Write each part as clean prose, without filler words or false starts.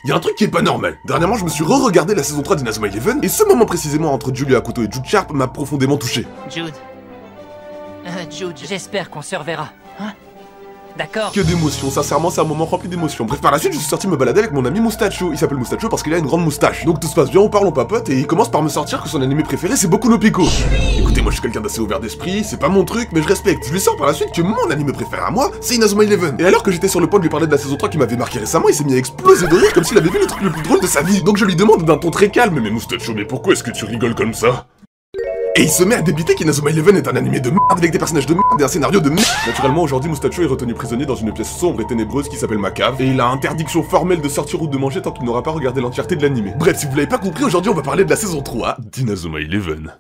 y a un truc qui est pas normal. Dernièrement, je me suis re-regardé la saison 3 d'Inazuma Eleven, et ce moment précisément entre Julia Hakuto et Jude Sharp m'a profondément touché. Jude, j'espère qu'on se reverra, hein? D'accord. Que d'émotions, sincèrement c'est un moment rempli d'émotions. Bref, par la suite je suis sorti me balader avec mon ami Mustacho. Il s'appelle Mustacho parce qu'il a une grande moustache. Donc tout se passe bien, on parle, on papote, et il commence par me sortir que son animé préféré c'est Boku no Pico. Écoutez, moi je suis quelqu'un d'assez ouvert d'esprit, c'est pas mon truc, mais je respecte. Je lui sors par la suite que mon animé préféré à moi, c'est Inazuma Eleven. Et alors que j'étais sur le point de lui parler de la saison 3 qui m'avait marqué récemment, il s'est mis à exploser de rire comme s'il avait vu le truc le plus drôle de sa vie. Donc je lui demande d'un ton très calme: mais Mustacho, mais pourquoi est-ce que tu rigoles comme ça? Et il se met à débiter qu'Inazuma Eleven est un animé de merde avec des personnages de merde et un scénario de merde. Naturellement, aujourd'hui, Mustacho est retenu prisonnier dans une pièce sombre et ténébreuse qui s'appelle ma cave, et il a interdiction formelle de sortir ou de manger tant qu'il n'aura pas regardé l'entièreté de l'animé. Bref, si vous l'avez pas compris, aujourd'hui on va parler de la saison 3 d'Inazuma Eleven.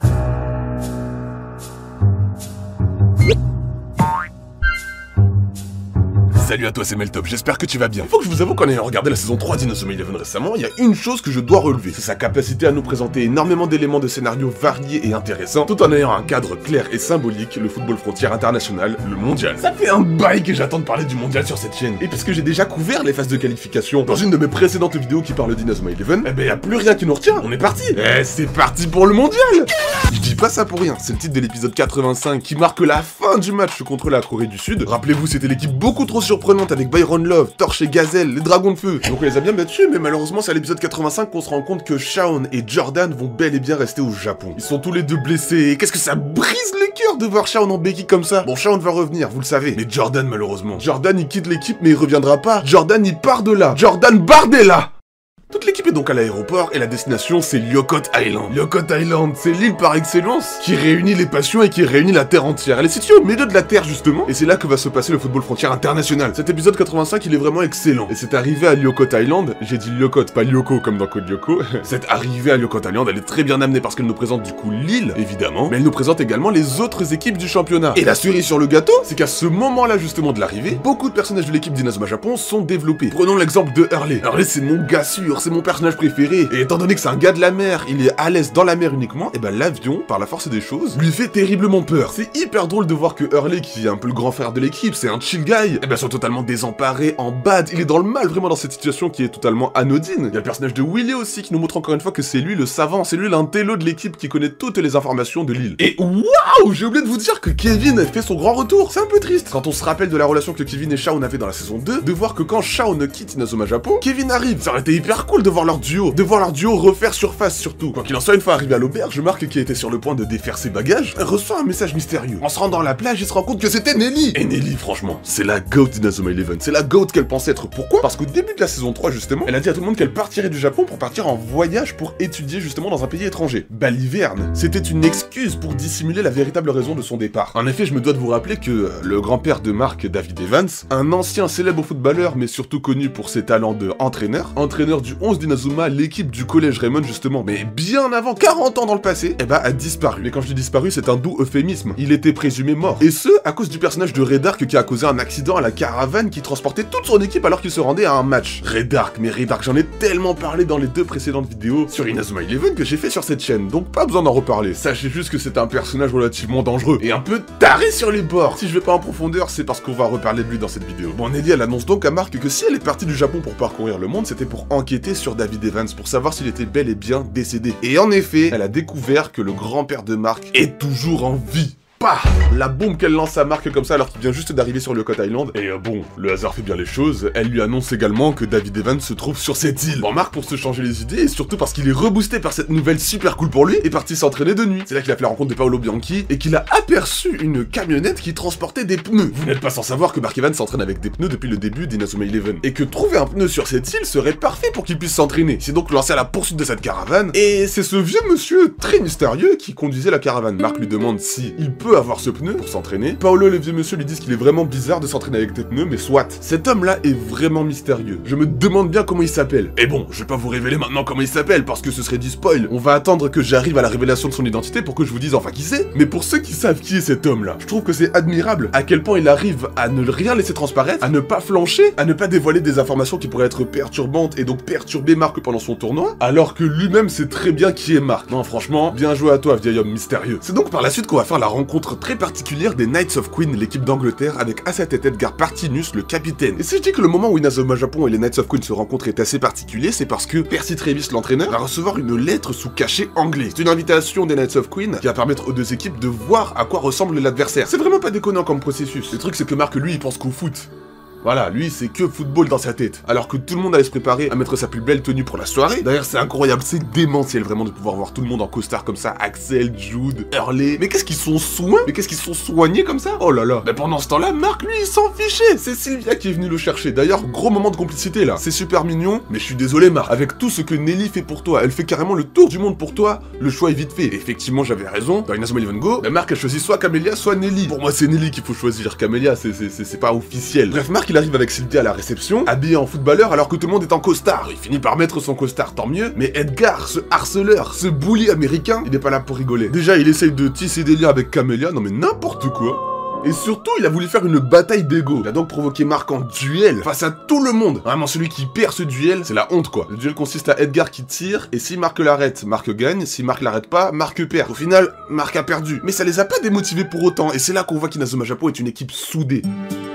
Salut à toi, c'est Meltop, j'espère que tu vas bien. Il faut que je vous avoue qu'en ayant regardé la saison 3 d'Inazuma Eleven récemment, il y a une chose que je dois relever. C'est sa capacité à nous présenter énormément d'éléments de scénario variés et intéressants, tout en ayant un cadre clair et symbolique, le football frontière international, le mondial. Ça fait un bail que j'attends de parler du mondial sur cette chaîne. Et puisque j'ai déjà couvert les phases de qualification dans une de mes précédentes vidéos qui parle d'Inazuma Eleven, eh ben y a plus rien qui nous retient, on est parti. Eh, c'est parti pour le mondial. Je dis pas ça pour rien, c'est le titre de l'épisode 85 qui marque la fin du match contre la Corée du Sud. Rappelez-vous, c'était l'équipe beaucoup trop surprenante avec Byron Love, Torch et Gazelle, les dragons de feu. Donc on les a bien battus, mais malheureusement c'est à l'épisode 85 qu'on se rend compte que Shaon et Jordan vont bel et bien rester au Japon. Ils sont tous les deux blessés, et qu'est-ce que ça brise le cœur de voir Shaon en béquille comme ça. Bon, Shaon va revenir, vous le savez, mais Jordan malheureusement. Jordan il quitte l'équipe mais il reviendra pas. Jordan il part de là. Jordan Bardella. Toute l'équipe est donc à l'aéroport et la destination c'est Lyokot Island. Lyokot Island, c'est l'île par excellence qui réunit les passions et qui réunit la terre entière. Elle est située au milieu de la terre justement, et c'est là que va se passer le football frontière international. Cet épisode 85 il est vraiment excellent. Et cette arrivée à Lyokot Island, j'ai dit Lyokot, pas Lyoko comme dans Code Lyoko. Cette arrivée à Lyokot Island elle est très bien amenée parce qu'elle nous présente du coup l'île, évidemment, mais elle nous présente également les autres équipes du championnat. Et la cerise sur le gâteau, c'est qu'à ce moment-là justement de l'arrivée, beaucoup de personnages de l'équipe d'Inazuma Japon sont développés. Prenons l'exemple de Hurley. Hurley c'est mon gars sûr, c'est mon personnage préféré, et étant donné que c'est un gars de la mer, il est à l'aise dans la mer uniquement, et ben l'avion, par la force des choses, lui fait terriblement peur. C'est hyper drôle de voir que Hurley, qui est un peu le grand frère de l'équipe, c'est un chill guy, et ben sont totalement désemparés, en bad, il est dans le mal vraiment dans cette situation qui est totalement anodine. Il y a le personnage de Willy aussi qui nous montre encore une fois que c'est lui le savant, c'est lui l'intello de l'équipe qui connaît toutes les informations de l'île. Et waouh, j'ai oublié de vous dire que Kevin a fait son grand retour, c'est un peu triste. Quand on se rappelle de la relation que Kevin et Shaon avaient dans la saison 2, de voir que quand Shaon quitte Inazuma Japon, Kevin arrive, ça aurait été hyper cool de voir leur duo, refaire surface surtout. Quoi qu'il en soit, une fois arrivé à l'auberge, Marc, qui était sur le point de défaire ses bagages, reçoit un message mystérieux. En se rendant à la plage, il se rend compte que c'était Nelly. Et Nelly, franchement, c'est la GOAT d'Inazuma Eleven. C'est la GOAT qu'elle pensait être. Pourquoi? Parce qu'au début de la saison 3, justement, elle a dit à tout le monde qu'elle partirait du Japon pour partir en voyage pour étudier justement dans un pays étranger. Baliverne. C'était une excuse pour dissimuler la véritable raison de son départ. En effet, je me dois de vous rappeler que le grand-père de Marc, David Evans, un ancien célèbre footballeur, mais surtout connu pour ses talents de entraîneur du 11 d'Inazuma, l'équipe du collège Raymond justement, mais bien avant, 40 ans dans le passé, eh ben a disparu. Et quand je dis disparu, c'est un doux euphémisme. Il était présumé mort. Et ce, à cause du personnage de Redark qui a causé un accident à la caravane qui transportait toute son équipe alors qu'il se rendait à un match. Redark, mais Redark, j'en ai tellement parlé dans les deux précédentes vidéos sur Inazuma Eleven que j'ai fait sur cette chaîne, donc pas besoin d'en reparler. Sachez juste que c'est un personnage relativement dangereux et un peu taré sur les bords. Si je vais pas en profondeur, c'est parce qu'on va reparler de lui dans cette vidéo. Bon, Nelly, elle annonce donc à Marc que si elle est partie du Japon pour parcourir le monde, c'était pour enquêter sur David Evans, pour savoir s'il était bel et bien décédé. Et en effet, elle a découvert que le grand-père de Marc est toujours en vie. La bombe qu'elle lance à Marc comme ça alors qu'il vient juste d'arriver sur Lyokot Island. Et bon, le hasard fait bien les choses, elle lui annonce également que David Evans se trouve sur cette île. Bon, Marc, pour se changer les idées, et surtout parce qu'il est reboosté par cette nouvelle super cool pour lui, est parti s'entraîner de nuit. C'est là qu'il a fait la rencontre de Paolo Bianchi et qu'il a aperçu une camionnette qui transportait des pneus. Vous n'êtes pas sans savoir que Mark Evans s'entraîne avec des pneus depuis le début d'Inazuma Eleven, et que trouver un pneu sur cette île serait parfait pour qu'il puisse s'entraîner. Il s'est donc lancé à la poursuite de cette caravane, et c'est ce vieux monsieur très mystérieux qui conduisait la caravane. Marc lui demande si il peut avoir ce pneu pour s'entraîner. Paolo et le vieux monsieur lui disent qu'il est vraiment bizarre de s'entraîner avec des pneus, mais soit. Cet homme-là est vraiment mystérieux. Je me demande bien comment il s'appelle. Et bon, je vais pas vous révéler maintenant comment il s'appelle, parce que ce serait du spoil. On va attendre que j'arrive à la révélation de son identité pour que je vous dise enfin qui c'est. Mais pour ceux qui savent qui est cet homme-là, je trouve que c'est admirable à quel point il arrive à ne rien laisser transparaître, à ne pas flancher, à ne pas dévoiler des informations qui pourraient être perturbantes et donc perturber Marc pendant son tournoi, alors que lui-même sait très bien qui est Marc. Non, franchement, bien joué à toi, vieil homme mystérieux. C'est donc par la suite qu'on va faire la rencontre rencontre très particulière des Knights of Queen, l'équipe d'Angleterre, avec à sa tête Edgar Partinus, le capitaine. Et si je dis que le moment où Inazuma Japon et les Knights of Queen se rencontrent est assez particulier, c'est parce que Percy Travis, l'entraîneur, va recevoir une lettre sous cachet anglais. C'est une invitation des Knights of Queen qui va permettre aux deux équipes de voir à quoi ressemble l'adversaire. C'est vraiment pas déconnant comme processus. Le truc c'est que Marc, lui, il pense qu'au foot. Voilà, lui c'est que football dans sa tête. Alors que tout le monde allait se préparer à mettre sa plus belle tenue pour la soirée. D'ailleurs c'est incroyable, c'est démentiel vraiment de pouvoir voir tout le monde en costard comme ça. Axel, Jude, Hurley. Mais qu'est-ce qu'ils sont soins? Mais qu'est-ce qu'ils sont soignés comme ça? Oh là là. Mais pendant ce temps-là, Marc lui il s'en fichait. C'est Sylvia qui est venue le chercher. D'ailleurs, gros moment de complicité là. C'est super mignon, mais je suis désolé Marc. Avec tout ce que Nelly fait pour toi, elle fait carrément le tour du monde pour toi. Le choix est vite fait. Et effectivement j'avais raison. Dans Inazuma Eleven Go, Marc a choisi soit Camélia, soit Nelly. Pour moi c'est Nelly qu'il faut choisir. Camélia c'est pas officiel. Bref, Marc il arrive avec Sylvia à la réception, habillé en footballeur alors que tout le monde est en costard. Il finit par mettre son costard, tant mieux, mais Edgar, ce harceleur, ce bully américain, il est pas là pour rigoler. Déjà, il essaye de tisser des liens avec Camélia, non mais n'importe quoi. Et surtout, il a voulu faire une bataille d'ego. Il a donc provoqué Marc en duel face à tout le monde. Vraiment, celui qui perd ce duel, c'est la honte quoi. Le duel consiste à Edgar qui tire, et si Marc l'arrête, Marc gagne. Si Marc l'arrête pas, Marc perd. Au final, Marc a perdu. Mais ça les a pas démotivés pour autant, et c'est là qu'on voit qu'Inazuma Japon est une équipe soudée.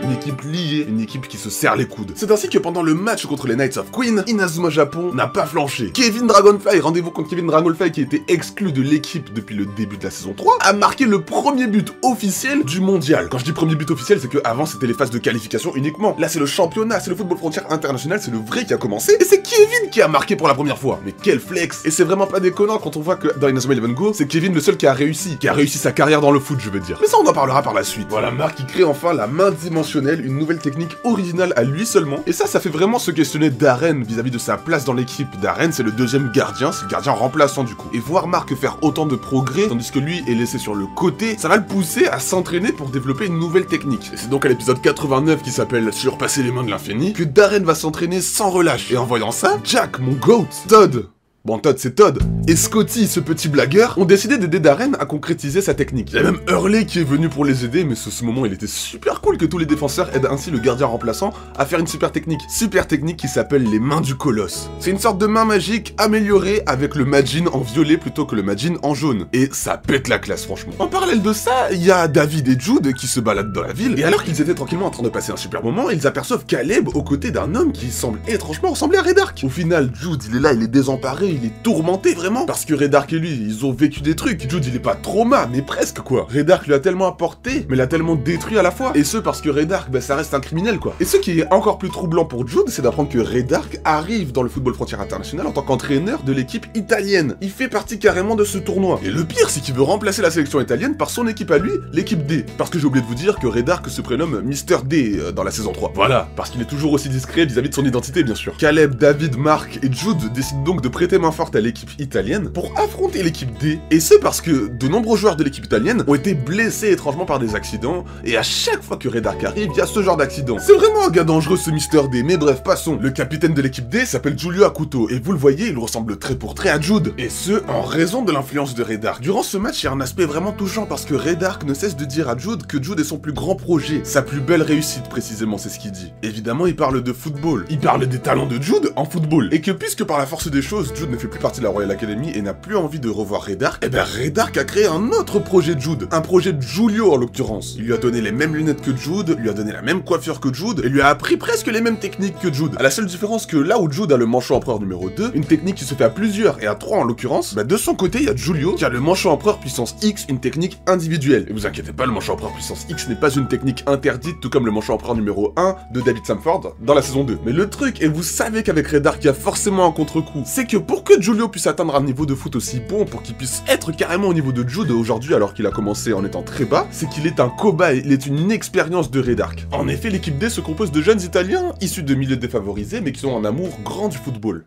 Une équipe liée, une équipe qui se serre les coudes. C'est ainsi que pendant le match contre les Knights of Queen, Inazuma Japon n'a pas flanché. Kevin Dragonfly, rendez-vous contre Kevin Dragonfly qui était exclu de l'équipe depuis le début de la saison 3, a marqué le premier but officiel du mondial. Quand je dis premier but officiel, c'est que avant c'était les phases de qualification uniquement. Là c'est le championnat, c'est le football frontière international, c'est le vrai qui a commencé. Et c'est Kevin qui a marqué pour la première fois. Mais quel flex! Et c'est vraiment pas déconnant quand on voit que dans Inazuma Eleven Go, c'est Kevin le seul qui a réussi sa carrière dans le foot, je veux dire. Mais ça on en parlera par la suite. Voilà, Marc qui crée enfin la main dimensionnelle, une nouvelle technique originale à lui seulement. Et ça fait vraiment se questionner Darren vis-à-vis de sa place dans l'équipe. Darren c'est le deuxième gardien, c'est le gardien remplaçant du coup. Et voir Marc faire autant de progrès, tandis que lui est laissé sur le côté, ça va le pousser à s'entraîner pour développer une nouvelle technique. Et c'est donc à l'épisode 89 qui s'appelle Surpasser les mains de l'infini que Darren va s'entraîner sans relâche. Et en voyant ça, Jack, mon goat, Todd, bon, Todd, c'est Todd. Et Scotty, ce petit blagueur, ont décidé d'aider Darren à concrétiser sa technique. Il y a même Hurley qui est venu pour les aider, mais ce moment, il était super cool que tous les défenseurs aident ainsi le gardien remplaçant à faire une super technique. Super technique qui s'appelle les mains du colosse. C'est une sorte de main magique améliorée avec le Majin en violet plutôt que le Majin en jaune. Et ça pète la classe, franchement. En parallèle de ça, il y a David et Jude qui se baladent dans la ville. Et alors qu'ils étaient tranquillement en train de passer un super moment, ils aperçoivent Caleb aux côtés d'un homme qui semble étrangement ressembler à Redark. Au final, Jude, il est là, il est désemparé, il est tourmenté vraiment, parce que Redark et lui, ils ont vécu des trucs. Jude, il est pas trauma, mais presque quoi. Redark lui a tellement apporté, mais l'a tellement détruit à la fois. Et ce, parce que Redark, ça reste un criminel quoi. Et ce qui est encore plus troublant pour Jude, c'est d'apprendre que Redark arrive dans le football frontière international en tant qu'entraîneur de l'équipe italienne. Il fait partie carrément de ce tournoi. Et le pire, c'est qu'il veut remplacer la sélection italienne par son équipe à lui, l'équipe D. Parce que j'ai oublié de vous dire que Redark se prénomme Mr. D dans la saison 3. Voilà, parce qu'il est toujours aussi discret vis-à-vis de son identité bien sûr. Caleb, David, Marc et Jude décident donc de prêter main forte à l'équipe italienne pour affronter l'équipe D, et ce parce que de nombreux joueurs de l'équipe italienne ont été blessés étrangement par des accidents, et à chaque fois que Redark arrive, il y a ce genre d'accident. C'est vraiment un gars dangereux ce Mr. D, mais bref, passons. Le capitaine de l'équipe D s'appelle Giulio Acuto, et vous le voyez, il ressemble trait pour trait à Jude, et ce, en raison de l'influence de Redark. Durant ce match, il y a un aspect vraiment touchant parce que Redark ne cesse de dire à Jude que Jude est son plus grand projet, sa plus belle réussite précisément, c'est ce qu'il dit. Évidemment, il parle de football, il parle des talents de Jude en football, et que puisque par la force des choses, Jude ne fait plus partie de la Royal Academy et n'a plus envie de revoir Redark, et Redark a créé un autre projet de Jude, un projet de Giulio en l'occurrence. Il lui a donné les mêmes lunettes que Jude, lui a donné la même coiffure que Jude, et lui a appris presque les mêmes techniques que Jude. À la seule différence que là où Jude a le manchot empereur numéro 2, une technique qui se fait à plusieurs et à 3 en l'occurrence, de son côté il y a Giulio qui a le manchot empereur puissance X, une technique individuelle. Et vous inquiétez pas, le manchot empereur puissance X n'est pas une technique interdite, tout comme le manchot empereur numéro 1 de David Samford dans la saison 2. Mais le truc, et vous savez qu'avec Redark il y a forcément un contre-coup, c'est que pour que Giulio puisse atteindre un niveau de foot aussi bon, pour qu'il puisse être carrément au niveau de Jude aujourd'hui alors qu'il a commencé en étant très bas, c'est qu'il est un cobaye, il est une expérience de Redark. En effet, l'équipe D se compose de jeunes Italiens issus de milieux défavorisés mais qui ont un amour grand du football.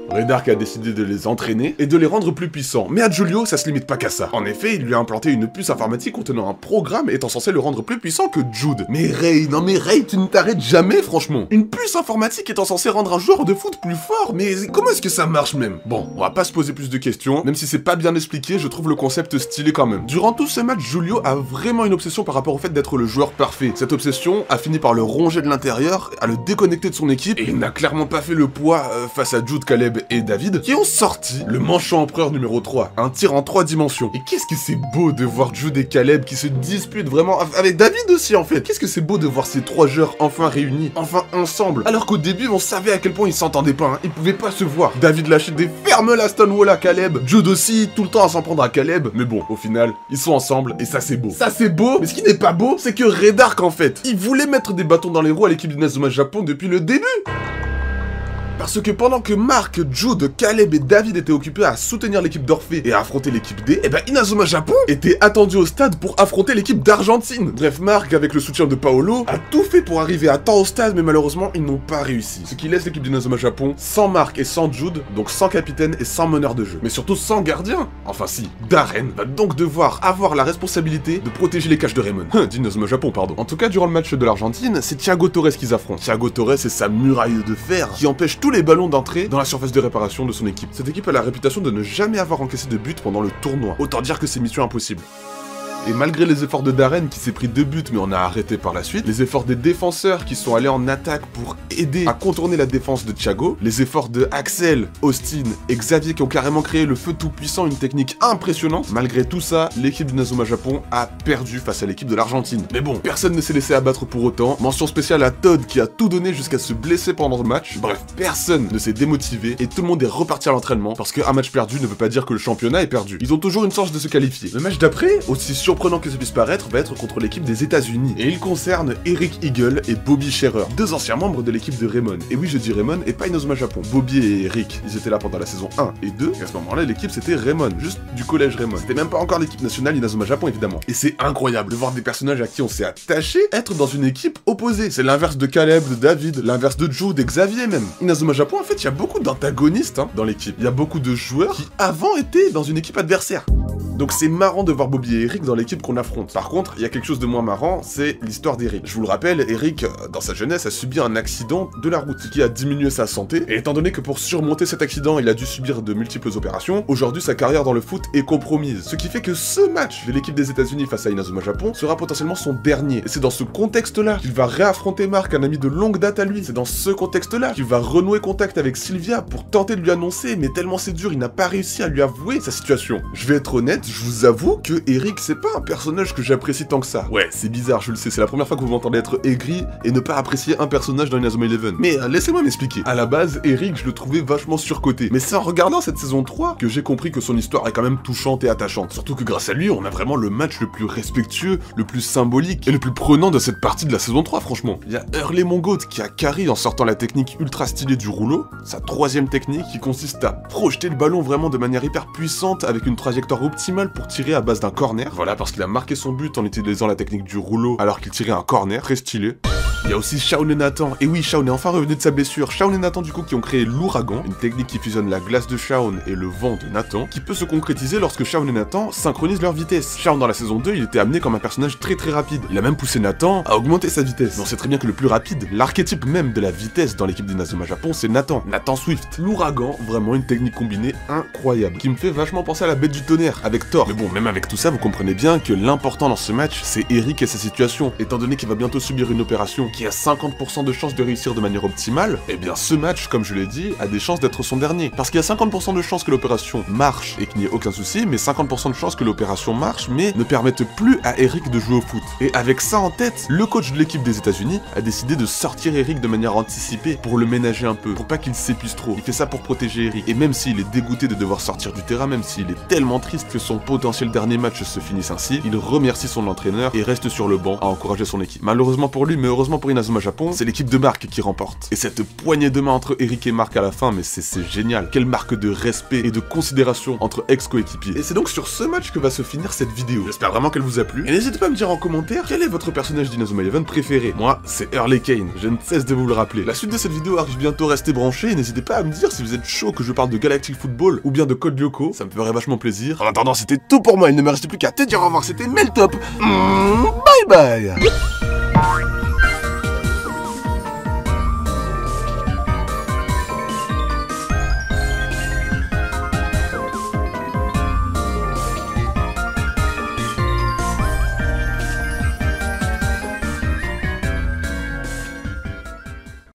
Redark a décidé de les entraîner et de les rendre plus puissants, mais à Giulio, ça se limite pas qu'à ça. En effet, il lui a implanté une puce informatique contenant un programme étant censé le rendre plus puissant que Jude. Mais Ray, non mais Ray, tu ne t'arrêtes jamais franchement. Une puce informatique étant censée rendre un joueur de foot plus fort, mais comment est-ce que ça marche même? Bon, on va pas se poser plus de questions, même si c'est pas bien expliqué, je trouve le concept stylé quand même. Durant tout ce match, Giulio a vraiment une obsession par rapport au fait d'être le joueur parfait. Cette obsession a fini par le ronger de l'intérieur, à le déconnecter de son équipe, et il n'a clairement pas fait le poids face à Jude, Caleb Caleb et David, qui ont sorti le manchot empereur numéro 3, un tir en 3 dimensions. Et qu'est-ce que c'est beau de voir Jude et Caleb qui se disputent vraiment avec David aussi en fait. Qu'est-ce que c'est beau de voir ces 3 joueurs enfin réunis, enfin ensemble. Alors qu'au début, on savait à quel point ils s'entendaient pas, hein. Ils pouvaient pas se voir. David lâchait des ferme-la Stonewall à Caleb. Jude aussi, tout le temps à s'en prendre à Caleb. Mais bon, au final, ils sont ensemble et ça c'est beau. Ça c'est beau, mais ce qui n'est pas beau, c'est que Redark en fait, il voulait mettre des bâtons dans les roues à l'équipe d'Inazuma Japon depuis le début. Parce que pendant que Mark, Jude, Caleb et David étaient occupés à soutenir l'équipe d'Orphée et à affronter l'équipe D, et ben Inazuma Japon était attendu au stade pour affronter l'équipe d'Argentine. Bref, Mark, avec le soutien de Paolo, a tout fait pour arriver à temps au stade, mais malheureusement, ils n'ont pas réussi. Ce qui laisse l'équipe d'Inazuma Japon sans Mark et sans Jude, donc sans capitaine et sans meneur de jeu. Mais surtout sans gardien. Enfin si, Darren va donc devoir avoir la responsabilité de protéger les caches de Raymond. d'Inazuma Japon, pardon. En tout cas, durant le match de l'Argentine, c'est Thiago Torres qu'ils affrontent. Thiago Torres et sa muraille de fer qui empêche tous les ballons d'entrer dans la surface de réparation de son équipe. Cette équipe a la réputation de ne jamais avoir encaissé de but pendant le tournoi. Autant dire que c'est mission impossible. Et malgré les efforts de Darren qui s'est pris 2 buts mais on a arrêté par la suite, les efforts des défenseurs qui sont allés en attaque pour aider à contourner la défense de Thiago, les efforts de Axel, Austin et Xavier qui ont carrément créé le feu tout puissant, une technique impressionnante, malgré tout ça, l'équipe d'Inazuma Japon a perdu face à l'équipe de l'Argentine. Mais bon, personne ne s'est laissé abattre pour autant, mention spéciale à Todd qui a tout donné jusqu'à se blesser pendant le match, bref, personne ne s'est démotivé et tout le monde est reparti à l'entraînement parce qu'un match perdu ne veut pas dire que le championnat est perdu. Ils ont toujours une chance de se qualifier. Le match d'après, aussi surprenant que ça puisse paraître, va être contre l'équipe des États-Unis. Et il concerne Eric Eagle et Bobby Scherer, 2 anciens membres de l'équipe de Raymond. Et oui, je dis Raymond et pas Inazuma Japon. Bobby et Eric, ils étaient là pendant la saison 1 et 2, et à ce moment-là, l'équipe c'était Raymond, juste du collège Raymond. C'était même pas encore l'équipe nationale Inazuma Japon, évidemment. Et c'est incroyable de voir des personnages à qui on s'est attaché être dans une équipe opposée. C'est l'inverse de Caleb, de David, l'inverse de Jude et Xavier même. Inazuma Japon, en fait, il y a beaucoup d'antagonistes dans l'équipe. Il y a beaucoup de joueurs qui avant étaient dans une équipe adversaire. Donc c'est marrant de voir Bobby et Eric dans l'équipe qu'on affronte. Par contre, il y a quelque chose de moins marrant, c'est l'histoire d'Eric. Je vous le rappelle, Eric, dans sa jeunesse, a subi un accident de la route, ce qui a diminué sa santé, et étant donné que pour surmonter cet accident, il a dû subir de multiples opérations, aujourd'hui sa carrière dans le foot est compromise. Ce qui fait que ce match de l'équipe des États-Unis face à Inazuma Japon sera potentiellement son dernier. Et c'est dans ce contexte-là qu'il va réaffronter Mark, un ami de longue date à lui. C'est dans ce contexte-là qu'il va renouer contact avec Sylvia pour tenter de lui annoncer, mais tellement c'est dur, il n'a pas réussi à lui avouer sa situation. Je vais être honnête, je vous avoue que Eric, c'est pas un personnage que j'apprécie tant que ça. Ouais, c'est bizarre, je le sais, c'est la première fois que vous m'entendez être aigri et ne pas apprécier un personnage dans Inazuma Eleven. Mais laissez-moi m'expliquer. À la base, Eric, je le trouvais vachement surcoté. Mais c'est en regardant cette saison 3 que j'ai compris que son histoire est quand même touchante et attachante. Surtout que grâce à lui, on a vraiment le match le plus respectueux, le plus symbolique et le plus prenant de cette partie de la saison 3, franchement. Il y a Hurley Mongoat qui a carry en sortant la technique ultra stylée du rouleau, sa 3e technique qui consiste à projeter le ballon vraiment de manière hyper puissante avec une trajectoire optimale pour tirer à base d'un corner. Voilà, parce qu'il a marqué son but en utilisant la technique du rouleau alors qu'il tirait un corner, très stylé. Il y a aussi Shaun et Nathan, et oui, Shaun est enfin revenu de sa blessure. Shaun et Nathan du coup qui ont créé l'ouragan, une technique qui fusionne la glace de Shaun et le vent de Nathan, qui peut se concrétiser lorsque Shaun et Nathan synchronisent leur vitesse. Shaun dans la saison 2, il était amené comme un personnage très rapide. Il a même poussé Nathan à augmenter sa vitesse. Mais on sait très bien que le plus rapide, l'archétype même de la vitesse dans l'équipe d'Inazuma Japon, c'est Nathan. Nathan Swift. L'ouragan, vraiment une technique combinée incroyable, qui me fait vachement penser à la bête du tonnerre, avec Thor. Mais bon, même avec tout ça, vous comprenez bien que l'important dans ce match, c'est Eric et sa situation. Étant donné qu'il va bientôt subir une opération qui a 50% de chances de réussir de manière optimale, eh bien ce match, comme je l'ai dit, a des chances d'être son dernier. Parce qu'il y a 50% de chances que l'opération marche et qu'il n'y ait aucun souci, mais 50% de chances que l'opération marche, mais ne permette plus à Eric de jouer au foot. Et avec ça en tête, le coach de l'équipe des États-Unis a décidé de sortir Eric de manière anticipée pour le ménager un peu, pour pas qu'il s'épuise trop. Il fait ça pour protéger Eric. Et même s'il est dégoûté de devoir sortir du terrain, même s'il est tellement triste que son potentiel dernier match se finisse ainsi, il remercie son entraîneur et reste sur le banc à encourager son équipe. Malheureusement pour lui, mais heureusement pour Inazuma Japon, c'est l'équipe de Mark qui remporte. Et cette poignée de main entre Eric et Mark à la fin, mais c'est génial. Quelle marque de respect et de considération entre ex-coéquipiers. Et c'est donc sur ce match que va se finir cette vidéo. J'espère vraiment qu'elle vous a plu. Et n'hésitez pas à me dire en commentaire quel est votre personnage d'Inazuma Eleven préféré. Moi, c'est Hurley Kane. Je ne cesse de vous le rappeler. La suite de cette vidéo arrive bientôt, restez branchés. Et n'hésitez pas à me dire si vous êtes chaud que je parle de Galactic Football ou bien de Code Lyoko. Ça me ferait vachement plaisir. En attendant, c'était tout pour moi. Il ne me reste plus qu'à te dire au revoir. C'était Meltop. Bye bye.